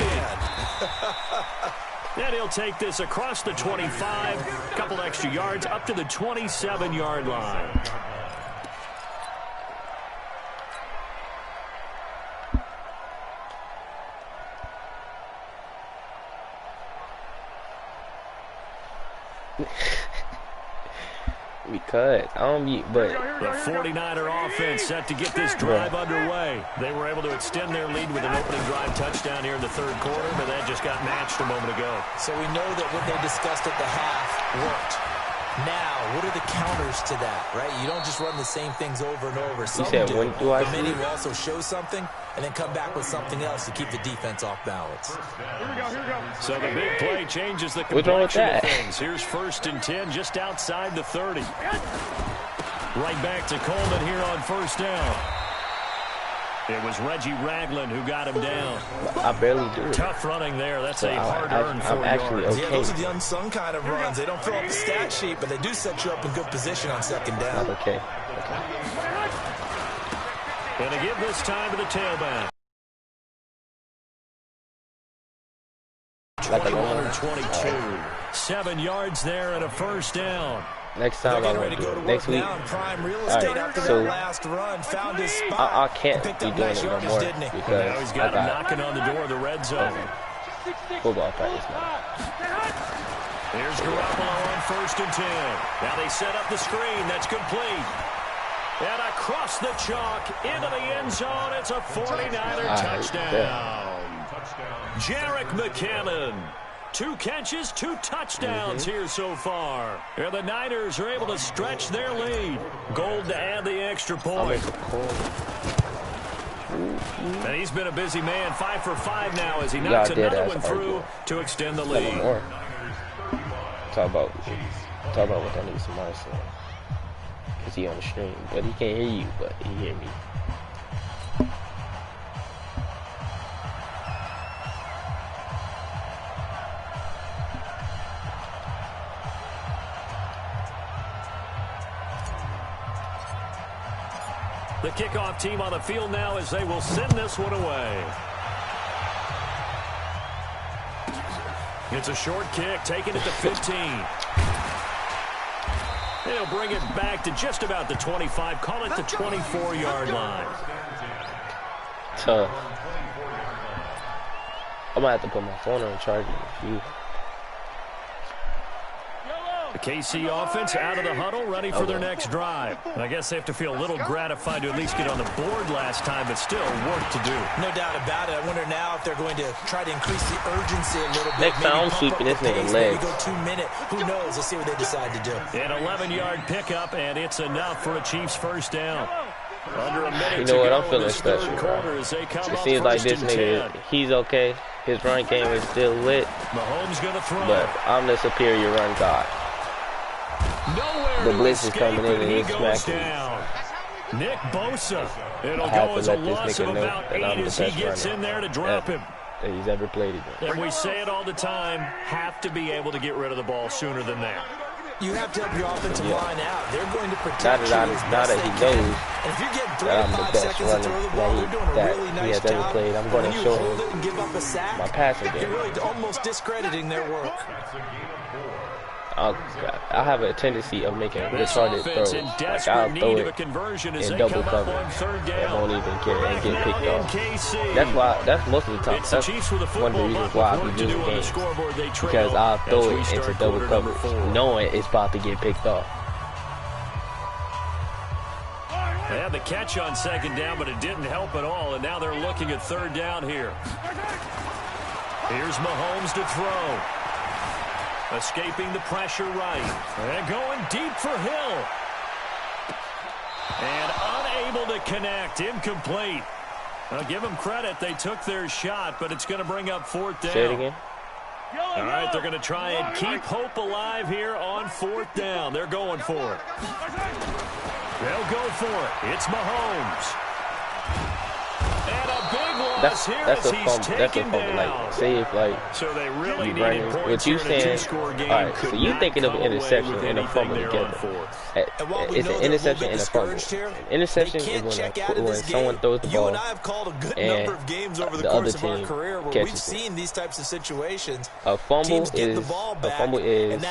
And he'll take this across the 25, a couple extra yards up to the 27-yard line. Because I don't be, but The 49er offense set to get this drive underway. They were able to extend their lead with an opening drive touchdown here in the 3rd quarter, but that just got matched a moment ago. So we know that what they discussed at the half worked. Now, what are the counters to that, right? You don't just run the same things over and over. Some said, do, when do I but many see? will also show something and then come back with something else to keep the defense off balance. So the big play changes the What's wrong with complexion of that? things. Here's 1st and 10 just outside the 30. Right back to Coleman here on 1st down. It was Reggie Ragland who got him down. I barely do it. Tough running there. That's a hard-earned 4 yards. Okay. Yeah, those are the unsung kind of runs. They don't fill up the stat sheet, but they do set you up in good position on second down. Okay. And to give this time to the tailback. Like 21-22. 7 yards there and a first down. Next time I won't do it. Next week. So I can't be doing it no more because now he's got him knocking on the door of the red zone. Football practice now. Here's Garoppolo on 1st and 10. Now they set up the screen. That's complete. And across the chalk into the end zone. It's a 49er touchdown. Jerick McKinnon. 2 catches, 2 touchdowns here so far. And the Niners are able to stretch their lead. Gold to add the extra point. And he's been a busy man, 5 for 5 now as he knocks another one through to extend the lead. Talk about what that nigga somebody said. Because he on the stream. But he can't hear you, but he hear me. The kickoff team on the field now as they will send this one away. It's a short kick, taking it to 15. They'll bring it back to just about the 25, call it the 24-yard line. Tough. I might have to put my phone on charge in a few. The KC offense out of the huddle, ready for their next drive. And I guess they have to feel a little gratified to at least get on the board last time, but still work to do. No doubt about it. I wonder now if they're going to try to increase the urgency a little bit. Next time I'm sweeping this nigga legs. Maybe go 2 minute. Who knows? Let's see what they decide to do. An 11-yard pickup, and it's enough for a Chiefs first down. Under a minute you know what? I'm to go feeling in this special, third bro. quarter as they come It up seems like this 1st and nigga, 10. he's okay. His run game is still lit. Mahomes gonna throw. But I'm the superior run god. Nowhere The blitz is coming in and he he's goes smacking. down. Nick Bosa. It'll I have go to as a let this loss of nigga know about that 8 I'm the as he best gets runner in there to drop him. that he's ever played against. And we say it all the time, have to be able to get rid of the ball sooner than that. You have to help your offensive line out. They're going to protect Now you that as he best they knows can. And if you're getting 3 that to I'm the 5 best seconds to throw the ball, runner they're doing a that really he nice has ever job. played, I'm And going when to you show hold him it and give up a sack, my passing game. you're really almost discrediting their work. I have a tendency of making retarded throws. Like I'll throw it in double cover and won't even get it and get picked off. That's most of the time. That's one of the reasons why I be losing games. Because I'll throw it into double coverage, knowing it's about to get picked off. They had the catch on 2nd down, but it didn't help at all, and now they're looking at 3rd down here. Here's Mahomes to throw. Escaping the pressure right. And going deep for Hill. And unable to connect. Incomplete. I'll give them credit. They took their shot, but it's going to bring up 4th down. Say it again. All right, they're going to try and keep hope alive here on 4th down. They're going for it. They'll go for it. It's Mahomes. And a big loss here as he's taken down. Like, say if, like, so they really you running, what you saying, alright, so you thinking of an interception and a fumble together. It's an interception and a fumble. An interception is when someone throws the ball and the other team catches it. A fumble is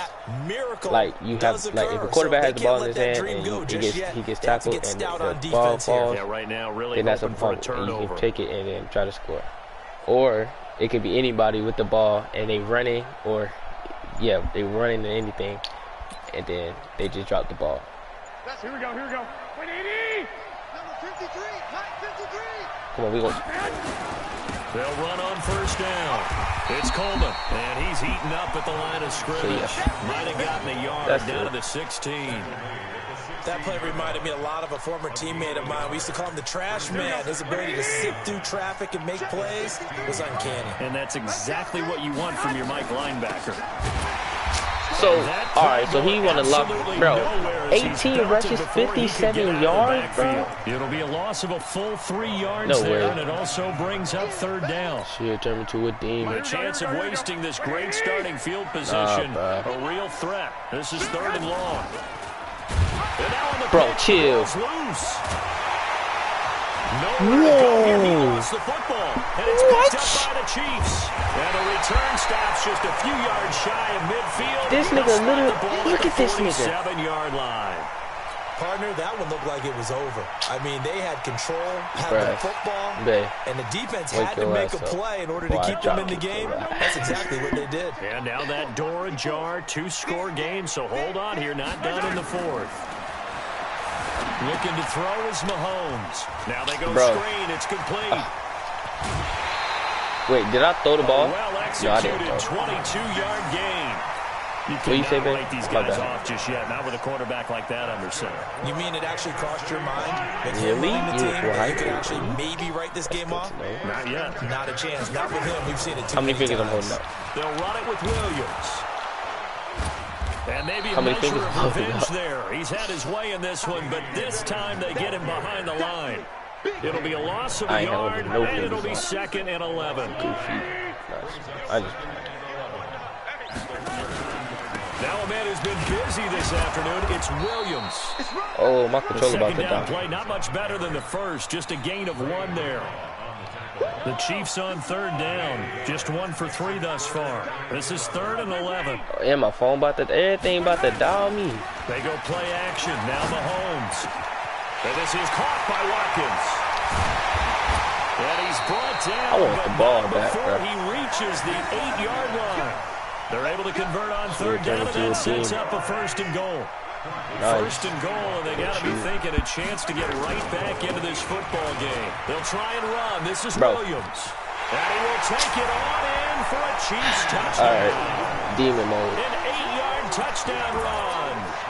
like you have, like, if a quarterback has the ball in his hand and he gets tackled and the ball falls, then that's a fumble. And you can take it and then try to score. Or it could be anybody with the ball and they running, or they running to anything, and then they just drop the ball. Here we go. Number 53, Mike 53. Come on, we go. They'll run on 1st down. It's Coleman, and he's heating up at the line of scrimmage. Might have gotten a yard down to the 16. That play reminded me a lot of a former teammate of mine. We used to call him the trash man. His ability to sift through traffic and make plays was uncanny. And that's exactly what you want from your Mike linebacker. So, alright, so he want to lock, bro. 18 rushes, 57 yards, bro. It'll be a loss of a full 3 yards No there, way. and it also brings up third down. She'll turn into a demon. The chance of wasting this great starting field position, a real threat. This is third and long. And now on the Bro, pitch, chill. loose. Nowhere to go here. He lost the football, and it's picked up by the Chiefs. And the return stops just a few yards shy of midfield. This nigga literally, look at this nigga. 47-yard line. Partner, that one looked like it was over. I mean, they had control, had Bruh. the football, Bae. and the defense Wake had to your make a ass up. play in order Boy, to I keep them in dropped the you, game. bro. That's exactly what they did. And now that door ajar, 2-score game, so hold on here, not done in the fourth. Looking to throw is Mahomes. Now they go Bro. screen, it's complete. Wait, did I throw the ball? Well No, I executed, didn't throw. 22-yard gain. You What you say, cannot babe? write these My guys bad. off just yet, not with a quarterback like that under center. You mean it actually crossed your mind? With him Really? running the You team, were that you could hyped. actually maybe write this game off? Not yet. Not a chance. Not with him. We've seen it too How many fingers I'm times. holding up? They'll run it with Williams. And maybe How a many measure fingers of I'm holding revenge up? there. He's had his way in this one, but this time they get him behind the line. It'll be a loss of I a ain't yard, holding no and it'll fingers be on. 2nd and 11. Goofy. I just, Now a man who's been busy this afternoon, it's Williams. oh, my The controller about second to down die. play, not much better than the first, just a gain of 1 there. The Chiefs on third down, just 1 for 3 thus far. This is 3rd and 11. And my phone about to, everything about to die on me. They go play action, now Mahomes. And this is caught by Watkins. And he's brought down, I want the but ball not back, before bro. he reaches the 8-yard line. They're able to convert on third turn down, and into that a sets team. up a 1st and goal. Nice. 1st and goal, and they got to be thinking a chance to get right back into this football game. They'll try and run. This is Bro. Williams. And he will take it on in for a Chiefs touchdown. All right, demon mode. An 8-yard touchdown run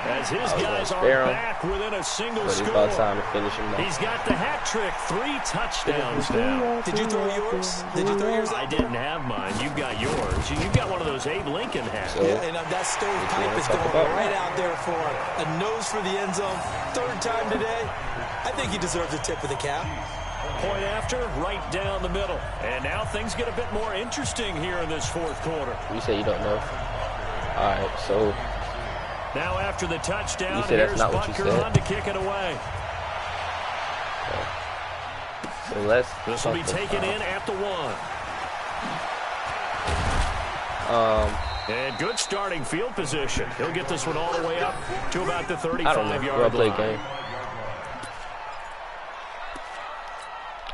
as his I was guys gonna are spare him, back within a single But it's score. about time to finish him now. He's got the hat trick, 3 touchdowns now. Did you throw yours? Did you throw yours? I didn't have mine. You've got yours. You've got one of those Abe Lincoln hats. So, Yeah, and that stovepipe is talk going about right it? out there for a nose for the end zone. 3rd time today. I think he deserves a tip of the cap. Point after, right down the middle. And now things get a bit more interesting here in this 4th quarter. you say you don't know. All right, so Now after the touchdown, You said that's here's not what you Butker said. on to kick it away. let's. This will be talk about- taken in at the 1. And good starting field position. He'll get this one all the way up to about the I don't know. 35-yard Well, play line. game.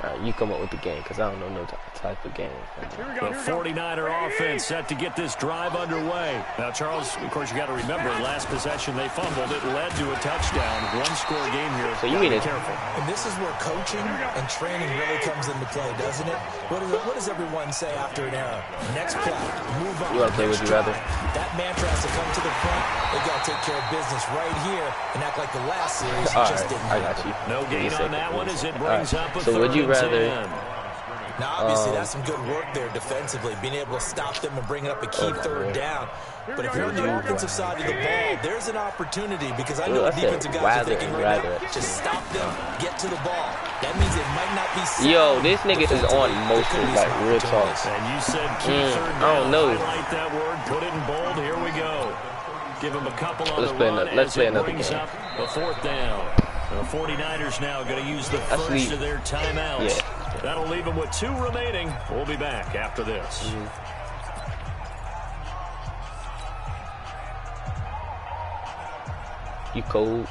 All right, you come up with the game because I don't know no type of game. The 49er offense set to get this drive underway. Now, Charles, of course, you got to remember, last possession they fumbled. It led to a touchdown. 1-score game here. So you Gotta mean be it's- careful. And this is where coaching and training really comes into play, doesn't it? What does everyone say after an error? Next play, move on. You wanna play next Would You Rather? drive. That mantra has to come to the front. They got to take care of business right here and act like the last series All just right, didn't I happen. got you. No Give me gain a on second. that one as it All brings right, up a so would 3rd you and rather? 10. Now, obviously, that's some good work there defensively, being able to stop them and bring up a key 3rd down. But if you're on the offensive side of the ball, there's an opportunity because I know I the said defensive guys are rather thinking and right now, rather. just stop them, get to the ball. That means it might not be sound Yo, this nigga is on defensively. most There could of be like some real opportunities. talk. And you said key 3rd down. I don't know. Highlight that word, put it in bold. Here we go. Give him a couple on Let's the play run another- let's as play it another brings game. up the 4th down. The 49ers now going to use the Actually, first of their timeouts. yeah. That'll leave them with 2 remaining. We'll be back after this. You cold?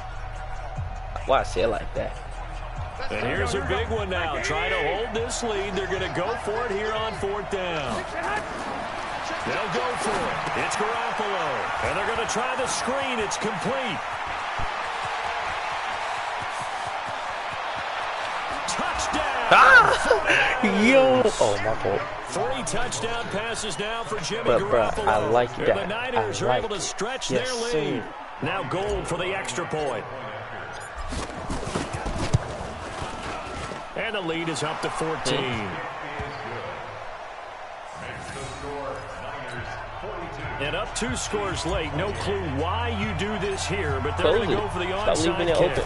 Why I say it like that? And here's a big one now. Trying to hold this lead. They're going to go for it here on 4th down. They'll go for it. It's Garoppolo. And they're going to try the screen. It's complete. Touchdown! Yo! Oh, my fault. 3 touchdown passes now for Jimmy But, bruh, Garoppolo. I like And that. the Niners I are like able to it. stretch Yes, their lead. sir. Now Gold for the extra point. And the lead is up to 14. Makes the score Niners 42. And up 2 scores late. No clue why you do this here, but they're going to go for the onside Stop leaving it kick. open.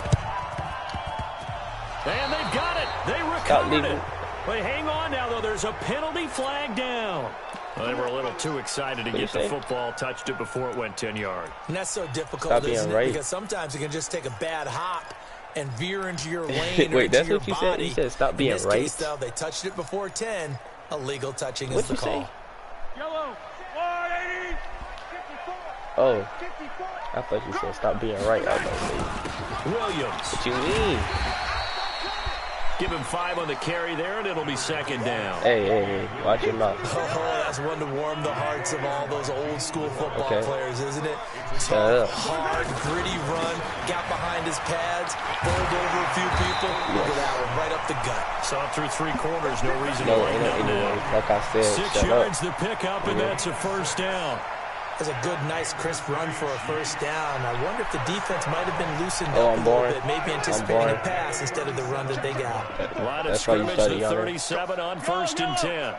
And they've got it. They recovered it. But hang on now, though. There's a penalty flag down. Well, they were a little too excited to get the football, touched it before it went 10 yards. And that's so difficult, isn't it? Because sometimes it can just take a bad hop and veer into your lane. Wait, that's your what you body. said? You said stop being In this right? case, though, they touched it before 10. Illegal touching is What'd the you call. say? Yellow, 180, 54. Oh, I thought you said stop being right. I was about to say, Williams. what you mean? Give him 5 on the carry there, and it'll be second down. Hey, watch your mouth. Oh, that's one to warm the hearts of all those old school football players, isn't it? Tough, hard, gritty run, got behind his pads, bowled over a few people. Look at that one, right up the gut. Saw it through 3 quarters, no reason No, to lay down anyway, now. like I said, 6 yards the pickup, and that's a first down. That's a good, nice, crisp run for a first down. I wonder if the defense might have been loosened up a little bit, maybe anticipating a pass instead of the run that they got. A lot of scrimmage at 37 on 1st and 10.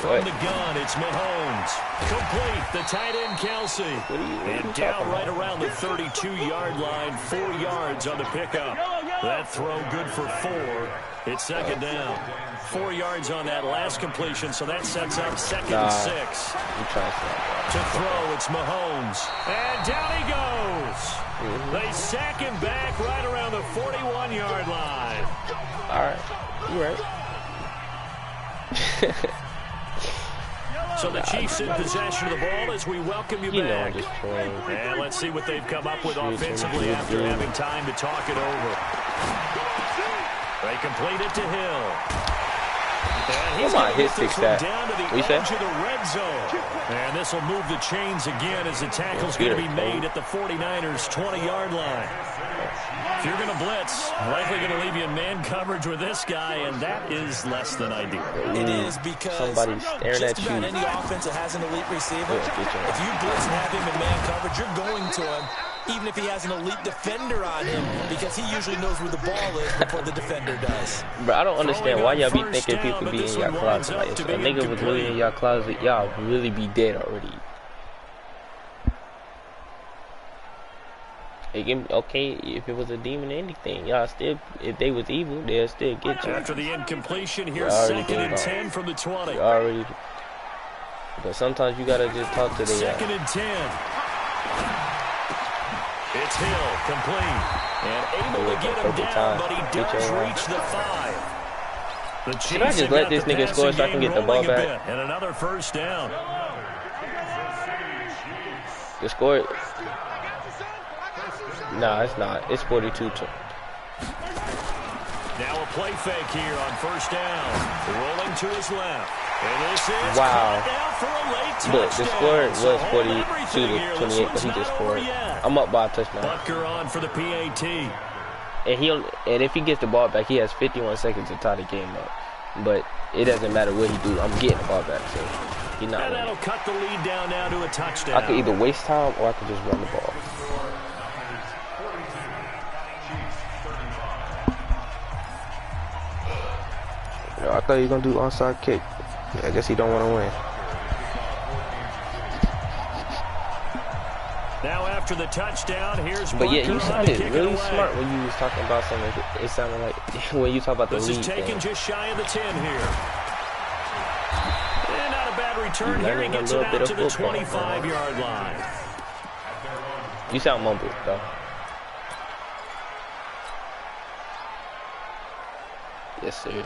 From the gun, it's Mahomes. Complete, the tight end, Kelsey. And down right around the 32-yard line, 4 yards on the pickup. That throw good for 4. It's second down. 4 yards on that last completion, so that sets up second and 6. To throw, it's Mahomes. And down he goes. They sack him back right around the 41-yard line. All right, you right. So the Chiefs in possession of the ball as we welcome you back. And let's see what they've come up with offensively after having time to talk it over. They complete it to Hill. And he's going to get this one down to the edge of the red zone. And this will move the chains again as the tackle's going to be made at the 49ers' 20-yard line. If you're going to blitz, likely going to leave you in man coverage with this guy, and that is less than ideal. It is because somebody's staring just at about you. any offense that has an elite receiver, if you blitz and have him in man coverage, you're going to him, even if he has an elite defender on him, because he usually knows where the ball is before the defender does. Bro, I don't understand why y'all be thinking people be in your closet. Like, if a nigga was really in your closet, y'all really be dead already. Okay, if it was a demon or anything, y'all still, if they was evil, they'll still get you. After the incompletion, here's second and 10 from the 20. Already, but sometimes you gotta just talk to the second and 10. It's Hill, complete, and able to get him down, but he does reach the 5. The Chiefs Should I just let this nigga score so I can get the ball back? And another first down. The score. Nah, it's not. It's 42-2. Now a play fake here on first down. Rolling to his left. And this is wow. For a late But the score was so 42-28, but he just scored. I'm up by a touchdown. Butker on for the PAT. And if he gets the ball back, he has 51 seconds to tie the game up. But it doesn't matter what he do. I'm getting the ball back, so he's not. And that'll cut the lead down now to a touchdown. I could either waste time or I could just run the ball. I thought he was gonna do onside kick. I guess he don't want to win. Now after the touchdown, here's but yeah, you sounded really smart away. when you was talking about something. It sounded like when you talk about the lead. This is taken just shy of the 10 here. And not a bad return here. He gets it out to the 25-yard line. You sound mumbled though. Yes, sir.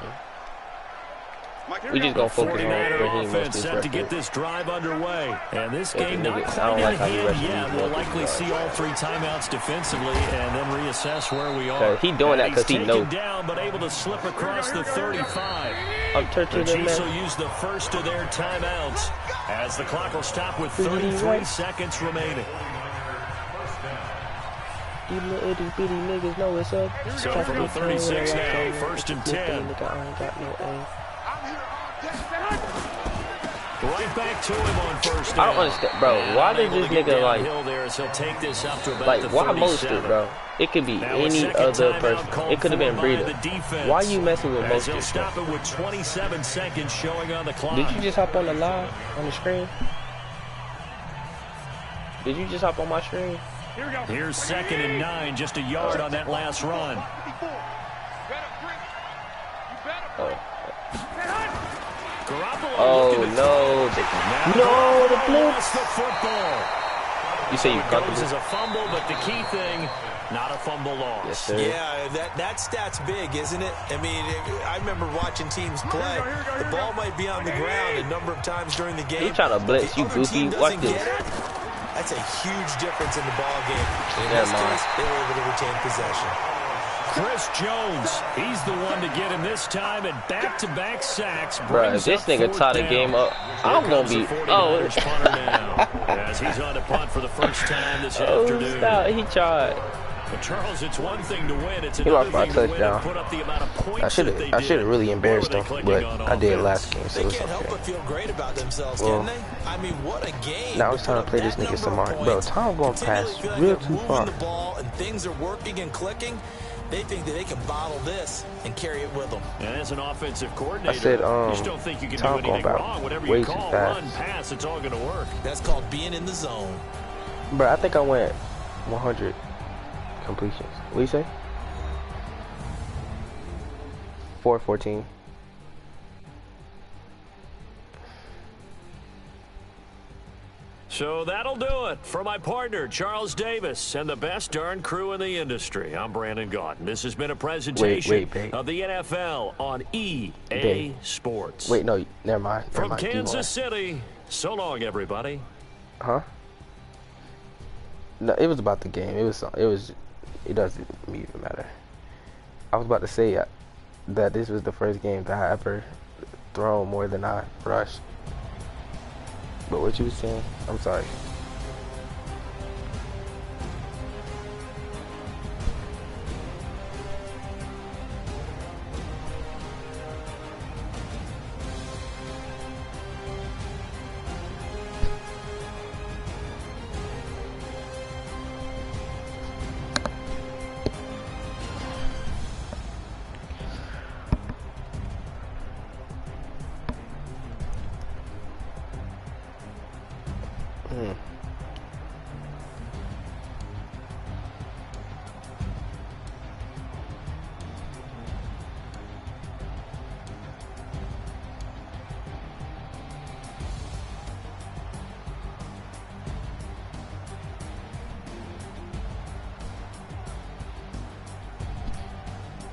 We just gonna focus on Raheem offense set to get this drive underway. And this game not quite in hand yet. We'll likely see all 3 timeouts defensively and then reassess where we are. He doing that because he knows. Down, but able to slip across the 35. The Chiefs will use the first of their timeouts as the clock will stop with 33 seconds remaining. You little itty bitty niggas know what's up. So from the 36 now, first and 10. Right back to him on first down. I don't understand, bro. Why did this nigga like why Mostert, bro? It could be any other person. It could have been Breida. Why are you messing with Mostert? Stop it with 27 seconds showing on the clock. Did you just hop on the live on the screen? Did you just hop on my screen? Here's 2nd and 9, just a yard on that last run. Oh no! No, the blitz. The football. You say you caught the Goes blitz? as a fumble, but the key thing, not a fumble loss. Yes, sir. Yeah, that stat's big, isn't it? I mean, I remember watching teams play. The ball might be on the ground a number of times during the game. He trying to blitz, you goofy. Watch this. That's a huge difference in the ball game. In Never this mind. case, they were able to retain possession. Chris Jones, he's the one to get him this time at back-to-back sacks. Bruh, if this nigga tie the game up, I'm gonna be. Oh, as he's on to punt for the first time this oh, afternoon. stop. He tried. But Charles, it's one thing to win. It's He another lost my thing to win and touchdown. put up the amount of points I should have really embarrassed him, but I did last game, so They it's can't help but okay. feel great about themselves, Well, can they? I mean, what a game. now it's time to play this nigga some more. Bro, Tom gonna pass real too far. The ball and things are working and clicking. They think that they can bottle this and carry it with them. And as an offensive coordinator, I said, you just don't think you can Tom do anything going wrong. Whatever way you too call, fast. run, pass, it's all going to work. That's called being in the zone. Bro, I think I went 100 completions. What do you say? 414. So that'll do it for my partner, Charles Davis, and the best darn crew in the industry. I'm Brandon Gaudin. This has been a presentation babe. of the NFL on EA Babe. Sports. Wait, no, never mind. Never From mind. Keep Kansas going. City, so long, everybody. Huh? No, it was about the game. It doesn't even matter. I was about to say that this was the first game that I ever thrown more than I rushed. But what you was saying, I'm sorry.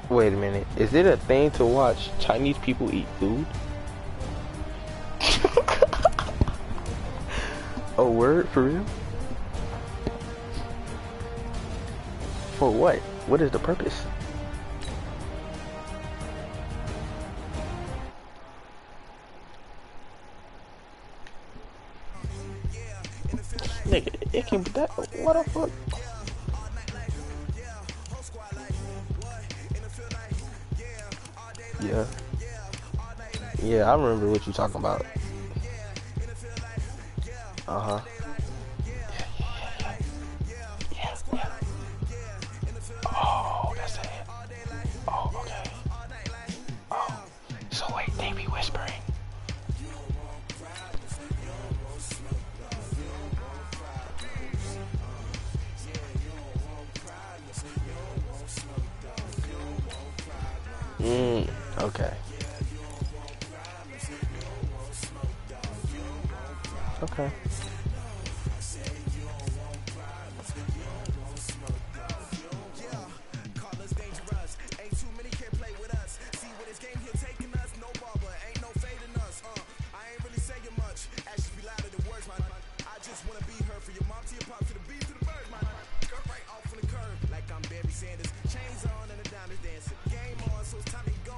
Wait a minute. Is it a thing to watch Chinese people eat food? A word for real? For what? What is the purpose? Nigga, it can be that. What the fuck? Yeah. Yeah, I remember what you talking about. Uh-huh. Yeah. Oh, that's it. Oh, okay. Oh, so wait, they be whispering. Okay. Okay.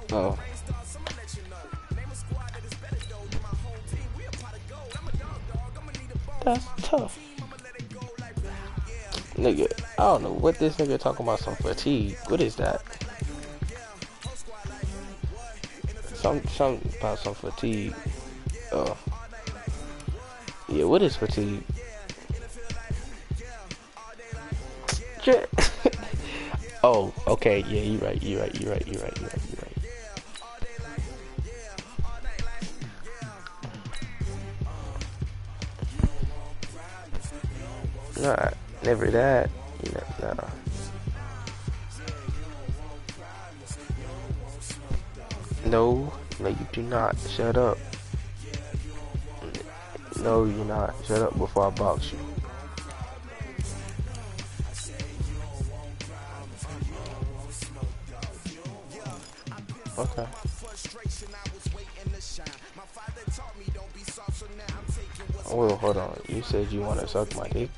Oh. That's tough. Nigga, I don't know what this nigga talking about, some fatigue. What is that? Some about some fatigue. Oh. Yeah, what is fatigue? Oh, okay, yeah, you're right. Nah, never that. You know, nah. No, no, you do not. Shut up. No, you're not. Shut up before I box you. Okay. Well, hold on. You said you want to suck my dick?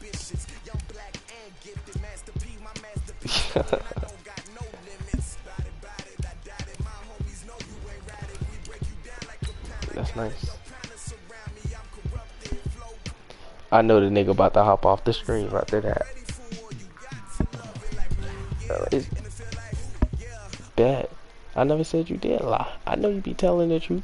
That's nice. I know the nigga about to hop off the stream after that. It's bad. I never said you did lie. I know you be telling the truth.